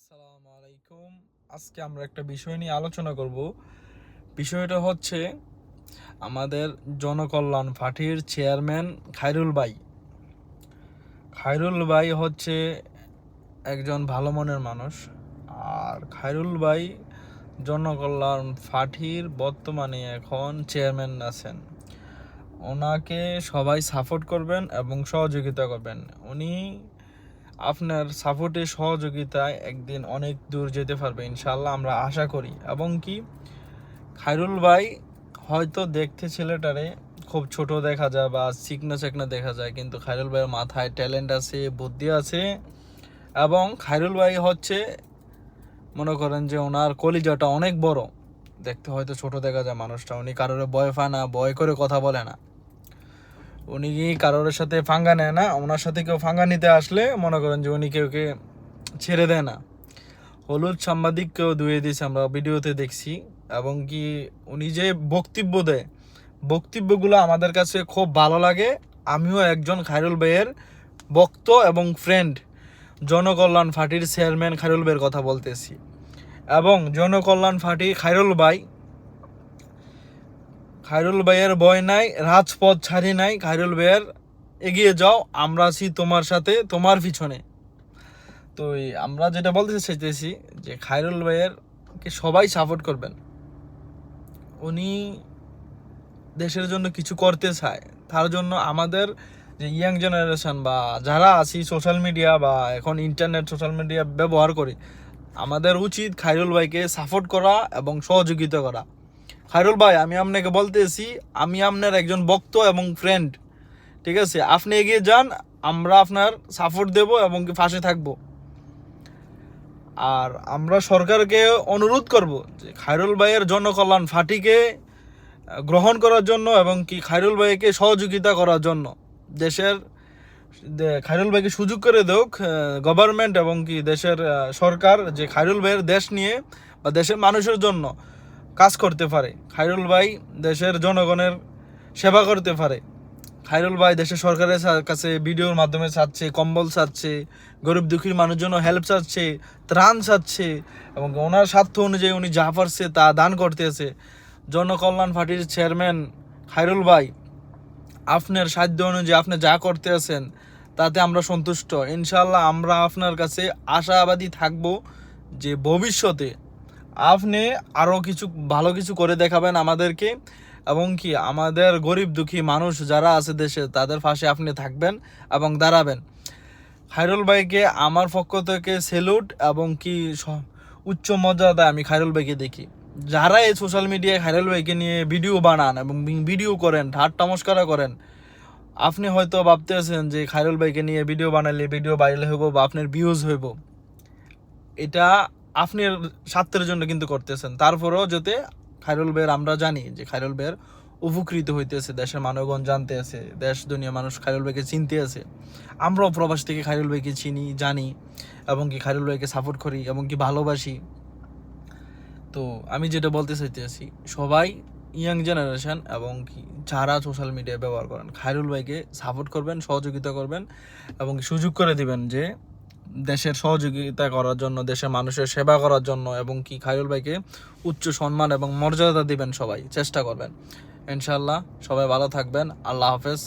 আসসালামু আলাইকুম। আজকে আমরা একটা বিষয় নিয়ে আলোচনা করব। বিষয়টা হচ্ছে আমাদের জনকল্যাণ পার্টির চেয়ারম্যান খায়রুল ভাই। খায়রুল ভাই হচ্ছে একজন ভালো মনের মানুষ। আর খায়রুল ভাই জনকল্যাণ পার্টির বর্তমানে এখন চেয়ারম্যান আছেন। ওনাকে সবাই সাপোর্ট করবেন এবং সহযোগিতা করবেন। উনি আপনার সাপোর্টে সহযোগিতায় একদিন অনেক দূর যেতে পারবে ইনশাল্লাহ, আমরা আশা করি। এবং কি খায়রুল ভাই হয়তো দেখতে ছেলেটারে খুব ছোট দেখা যায় বা চিকনা চাকনা দেখা যায়, কিন্তু খায়রুল ভাইয়ের মাথায় ট্যালেন্ট আছে, বুদ্ধি আছে। এবং খায়রুল ভাই হচ্ছে মনে করেন যে ওনার কলিজাটা অনেক বড়। দেখতে হয়তো ছোট দেখা যায় মানুষটা, উনি কারোর ভয় পায় না, ভয় করে কথা বলে না। উনি কারোর সাথে ফাঙ্গা নেয় না, ওনার সাথে কেউ ফাঙ্গা নিতে আসলে মনে করেন যে উনি কেউকে ছেড়ে দেয় না। হলুদ সাংবাদিককেও ধুয়ে দিয়েছে, আমরা ভিডিওতে দেখছি। এবং কি উনি যে বক্তব্য দেয়, বক্তব্যগুলো আমাদের কাছে খুব ভালো লাগে। আমিও একজন খায়রুল ভাইয়ের ভক্ত এবং ফ্রেন্ড। জনকল্যাণ পার্টির চেয়ারম্যান খায়রুল ভাইয়ের কথা বলতেছি। এবং জনকল্যাণ পার্টি খায়রুল ভাইয়ের ভয় নাই, রাজপথ ছাড়ি নাই। খায়রুল ভাইয়ের এগিয়ে যাও, আমরা আছি তোমার সাথে, তোমার পিছনে। তো আমরা যেটা বলতে চাইতেছি যে খায়রুল ভাইয়ের কে সবাই সাপোর্ট করবেন। উনি দেশের জন্য কিছু করতে চায়, তার জন্য আমাদের যে ইয়াং জেনারেশন বা যারা আছি সোশ্যাল মিডিয়া বা এখন ইন্টারনেট সোশ্যাল মিডিয়া ব্যবহার করি, আমাদের উচিত খায়রুল ভাইকে সাপোর্ট করা এবং সহযোগিতা করা। খায়রুল ভাই, আমি আপনাকে বলতেছি, আমি আপনার একজন ভক্ত এবং ফ্রেন্ড। ঠিক আছে, আপনি এগিয়ে যান, আমরা আপনার সাপোর্ট দেব এবং কি পাশে থাকবো। আর আমরা সরকারকে অনুরোধ করব যে খায়রুল ভাইয়ের জনকল্যাণ পার্টিকে গ্রহণ করার জন্য এবং কি খায়রুল ভাইকে সহযোগিতা করার জন্য। দেশের খায়রুল ভাইকে সুযোগ করে দেওক গভর্নমেন্ট এবং কি দেশের সরকার, যে খায়রুল ভাইয়ের দেশ নিয়ে বা দেশের মানুষের জন্য কাজ করতে পারে। খায়রুল ভাই দেশের জনগণের সেবা করতে পারে। খায়রুল ভাই দেশের সরকারের কাছে ভিডিওর মাধ্যমে চাচ্ছে, কম্বল চাচ্ছে, গরিব দুঃখীর মানুষের জন্য হেল্প চাচ্ছে, ত্রাণ চাচ্ছে। এবং ওনার স্বার্থ অনুযায়ী উনি যা পারছে তা দান করতেছে। জনকল্যাণ পার্টির চেয়ারম্যান খায়রুল ভাই, আপনার সাধ্য অনুযায়ী আপনি যা করতে আছেন তাতে আমরা সন্তুষ্ট। ইনশাল্লাহ আমরা আপনার কাছে আশাবাদী থাকব যে ভবিষ্যতে আপনি আরও কিছু ভালো কিছু করে দেখাবেন আমাদেরকে। এবং কি আমাদের গরিব দুঃখী মানুষ যারা আছে দেশে, তাদের পাশে আপনি থাকবেন এবং দাঁড়াবেন। খায়রুল ভাইকে আমার পক্ষ থেকে সেলুট এবং কি উচ্চ মর্যাদায় আমি খায়রুল ভাইকে দেখি। যারা এই সোশ্যাল মিডিয়ায় খায়রুল ভাইকে নিয়ে ভিডিও বানান এবং ভিডিও করেন, ঠাট্টা মশকরা করেন, আপনি হয়তো ভাবতে আছেন যে খায়রুল ভাইকে নিয়ে ভিডিও বানালে ভিডিও ভাইরাল হইব বা আপনার ভিউজ হইব। এটা আপনার স্বার্থের জন্য কিন্তু করতেছেন। তারপরেও যাতে খায়রুল ভাইয়ের, আমরা জানি যে খায়রুল ভাইয়ের উপকৃত হইতেছে, দেশের মানবগণ জানতে আছে, দেশ দুনিয়া মানুষ খায়রুল ভাইকে চিনতে আছে। আমরাও প্রবাস থেকে খায়রুল ভাইকে চিনি, জানি এবং কি খায়রুল ভাইকে সাপোর্ট করি এবং কি ভালোবাসি। তো আমি যেটা বলতে চাইতেছি, সবাই ইয়াং জেনারেশন এবং কি যারা সোশ্যাল মিডিয়া ব্যবহার করেন, খায়রুল ভাইকে সাপোর্ট করবেন, সহযোগিতা করবেন এবং সুযোগ করে দিবেন যে দেশের সহযোগিতা করার জন্য, দেশের মানুষের সেবা করার জন্য। এবং কি খায়রুল ভাইকে উচ্চ সম্মান এবং মর্যাদা দিবেন, সবাই চেষ্টা করবেন। ইনশাল্লাহ সবাই ভালো থাকবেন। আল্লাহ হাফেজ।